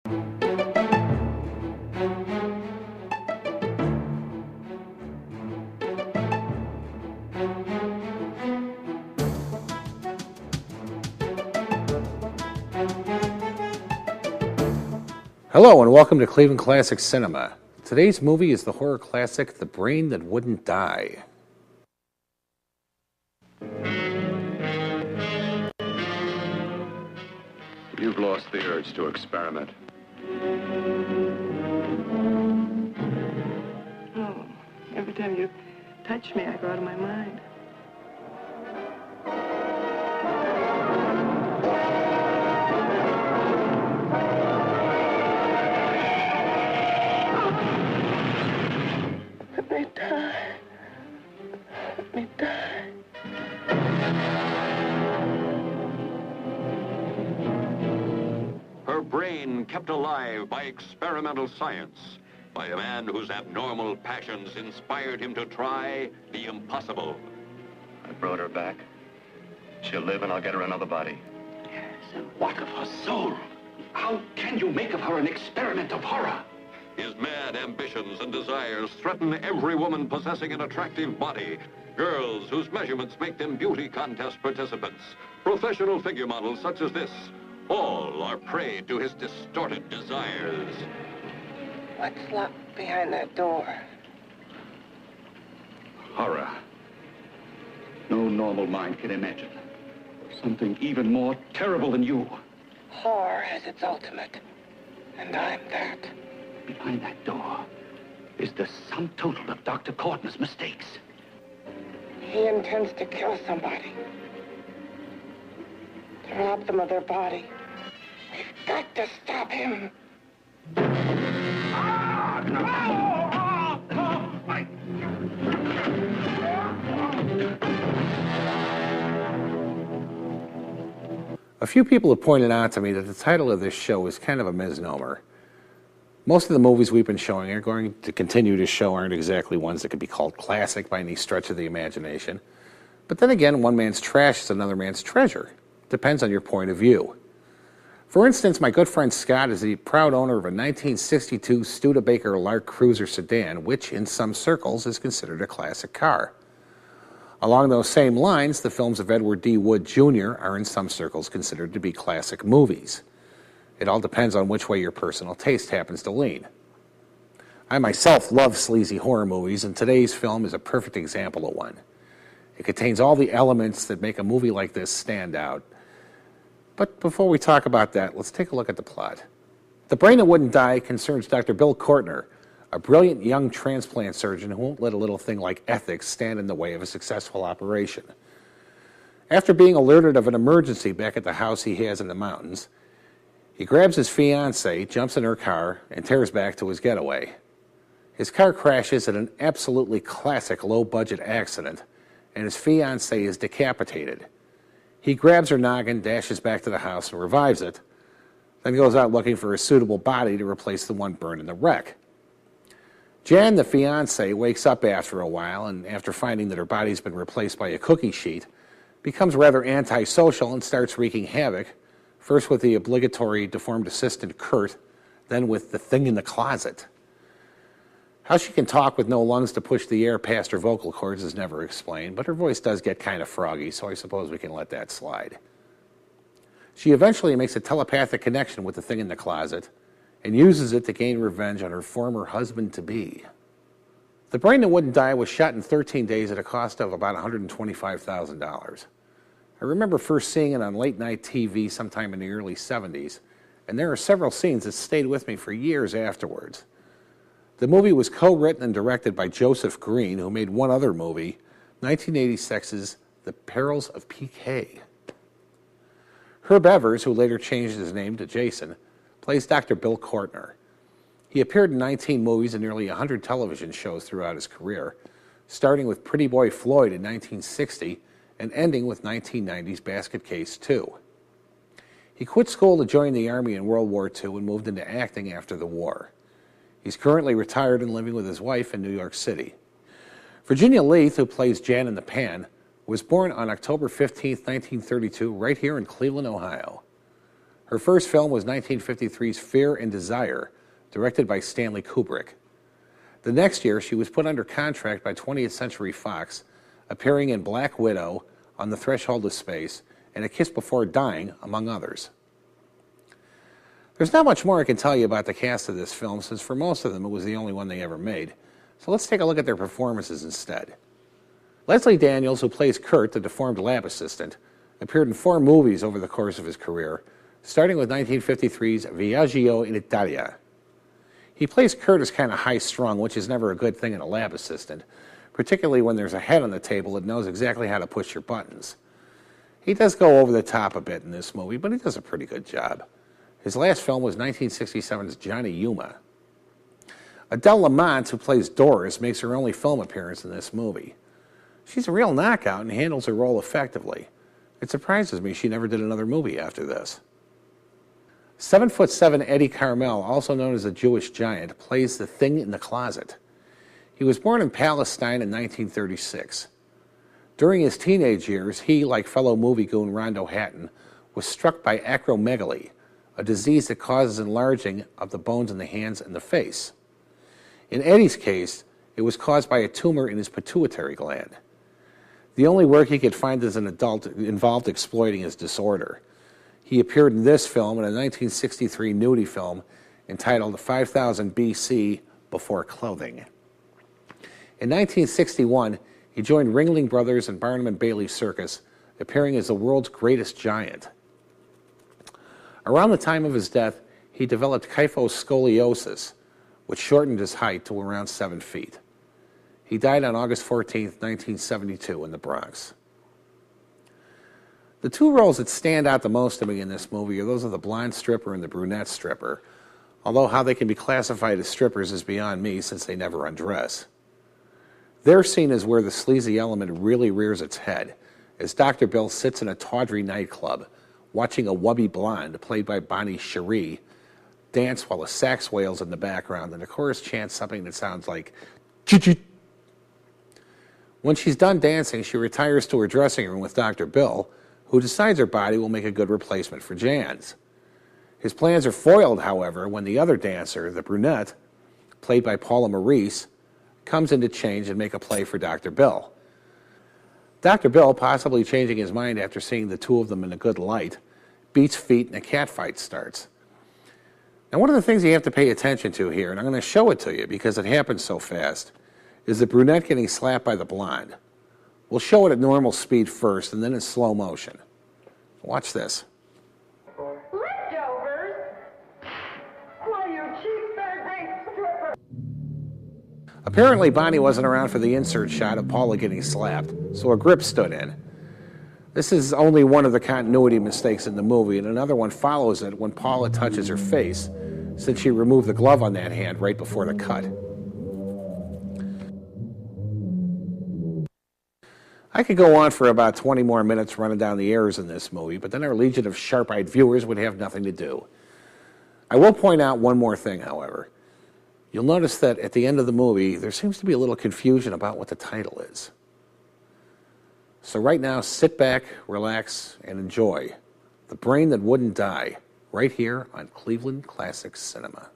Hello and welcome to Cleveland Classic Cinema. Today's movie is the horror classic, The Brain That Wouldn't Die. You've lost the urge to experiment. Oh, every time you touch me, I go out of my mind. Let me die. Let me die. Her brain kept alive by experimental science, by a man whose abnormal passions inspired him to try the impossible. I brought her back. She'll live and I'll get her another body. What of her soul? How can you make of her an experiment of horror? His mad ambitions and desires threaten every woman possessing an attractive body. Girls whose measurements make them beauty contest participants. Professional figure models such as this. All are prey to his distorted desires. What's locked behind that door? Horror. No normal mind can imagine. Something even more terrible than you. Horror has its ultimate, and I'm that. Behind that door is the sum total of Dr. Cortner's mistakes. He intends to kill somebody. To rob them of their body. We've got to stop him. A few people have pointed out to me that the title of this show is kind of a misnomer. Most of the movies we've been showing and are going to continue to show aren't exactly ones that could be called classic by any stretch of the imagination. But then again, one man's trash is another man's treasure. Depends on your point of view. For instance, my good friend Scott is the proud owner of a 1962 Studebaker Lark Cruiser sedan, which in some circles is considered a classic car. Along those same lines, the films of Edward D. Wood Jr. are in some circles considered to be classic movies. It all depends on which way your personal taste happens to lean. I myself love sleazy horror movies, and today's film is a perfect example of one. It contains all the elements that make a movie like this stand out. But before we talk about that, let's take a look at the plot. The Brain That Wouldn't Die concerns Dr. Bill Cortner, a brilliant young transplant surgeon who won't let a little thing like ethics stand in the way of a successful operation. After being alerted of an emergency back at the house he has in the mountains, he grabs his fiancée, jumps in her car, and tears back to his getaway. His car crashes in an absolutely classic low-budget accident, and his fiancée is decapitated. He grabs her noggin, dashes back to the house, and revives it, then goes out looking for a suitable body to replace the one burned in the wreck. Jan, the fiancée, wakes up after a while, and after finding that her body's been replaced by a cookie sheet, becomes rather antisocial and starts wreaking havoc, first with the obligatory deformed assistant Kurt, then with the thing in the closet. How she can talk with no lungs to push the air past her vocal cords is never explained, but her voice does get kind of froggy, so I suppose we can let that slide. She eventually makes a telepathic connection with the thing in the closet and uses it to gain revenge on her former husband-to-be. The Brain That Wouldn't Die was shot in 13 days at a cost of about $125,000. I remember first seeing it on late-night TV sometime in the early 70s, and there are several scenes that stayed with me for years afterwards. The movie was co-written and directed by Joseph Green, who made one other movie, 1986's The Perils of PK. Herb Evers, who later changed his name to Jason, plays Dr. Bill Cortner. He appeared in 19 movies and nearly 100 television shows throughout his career, starting with Pretty Boy Floyd in 1960 and ending with 1990's Basket Case 2. He quit school to join the Army in World War II and moved into acting after the war. He's currently retired and living with his wife in New York City. Virginia Leith, who plays Jan in the Pan, was born on October 15, 1932, right here in Cleveland, Ohio. Her first film was 1953's Fear and Desire, directed by Stanley Kubrick. The next year, she was put under contract by 20th Century Fox, appearing in Black Widow, On the Threshold of Space, and A Kiss Before Dying, among others. There's not much more I can tell you about the cast of this film, since for most of them it was the only one they ever made. So let's take a look at their performances instead. Leslie Daniels, who plays Kurt, the deformed lab assistant, appeared in 4 movies over the course of his career, starting with 1953's Viaggio in Italia. He plays Kurt as kind of high-strung, which is never a good thing in a lab assistant, particularly when there's a head on the table that knows exactly how to push your buttons. He does go over the top a bit in this movie, but he does a pretty good job. His last film was 1967's Johnny Yuma. Adele Lamont, who plays Doris, makes her only film appearance in this movie. She's a real knockout and handles her role effectively. It surprises me she never did another movie after this. 7'7" Eddie Carmel, also known as the Jewish Giant, plays the Thing in the Closet. He was born in Palestine in 1936. During his teenage years, he, like fellow movie goon Rondo Hatton, was struck by acromegaly, a disease that causes enlarging of the bones in the hands and the face. In Eddie's case, it was caused by a tumor in his pituitary gland. The only work he could find as an adult involved exploiting his disorder. He appeared in this film and a 1963 nudie film entitled 5000 BC Before Clothing. In 1961, he joined Ringling Brothers and Barnum and Bailey Circus, appearing as the world's greatest giant. Around the time of his death, he developed kyphoscoliosis, which shortened his height to around 7 feet. He died on August 14, 1972, in the Bronx. The 2 roles that stand out the most to me in this movie are those of the blonde stripper and the brunette stripper, although how they can be classified as strippers is beyond me since they never undress. Their scene is where the sleazy element really rears its head, as Dr. Bill sits in a tawdry nightclub, watching a wubby blonde, played by Bonnie Cherie, dance while a sax wails in the background and the chorus chants something that sounds like chee-chee. When she's done dancing, she retires to her dressing room with Dr. Bill, who decides her body will make a good replacement for Jan's. His plans are foiled, however, when the other dancer, the brunette, played by Paula Maurice, comes in to change and make a play for Dr. Bill. Dr. Bill, possibly changing his mind after seeing the 2 of them in a good light, beats feet and a catfight starts. Now, one of the things you have to pay attention to here, and I'm going to show it to you because it happens so fast, is the brunette getting slapped by the blonde. We'll show it at normal speed first and then in slow motion. Watch this. Leftovers? Why, you cheap third-rate stripper! Apparently, Bonnie wasn't around for the insert shot of Paula getting slapped, so a grip stood in. This is only one of the continuity mistakes in the movie, and another one follows it when Paula touches her face, since she removed the glove on that hand right before the cut. I could go on for about 20 more minutes running down the errors in this movie, but then our legion of sharp-eyed viewers would have nothing to do. I will point out one more thing, however. You'll notice that at the end of the movie, there seems to be a little confusion about what the title is. So right now, sit back, relax, and enjoy The Brain That Wouldn't Die, right here on Cleveland Classic Cinema.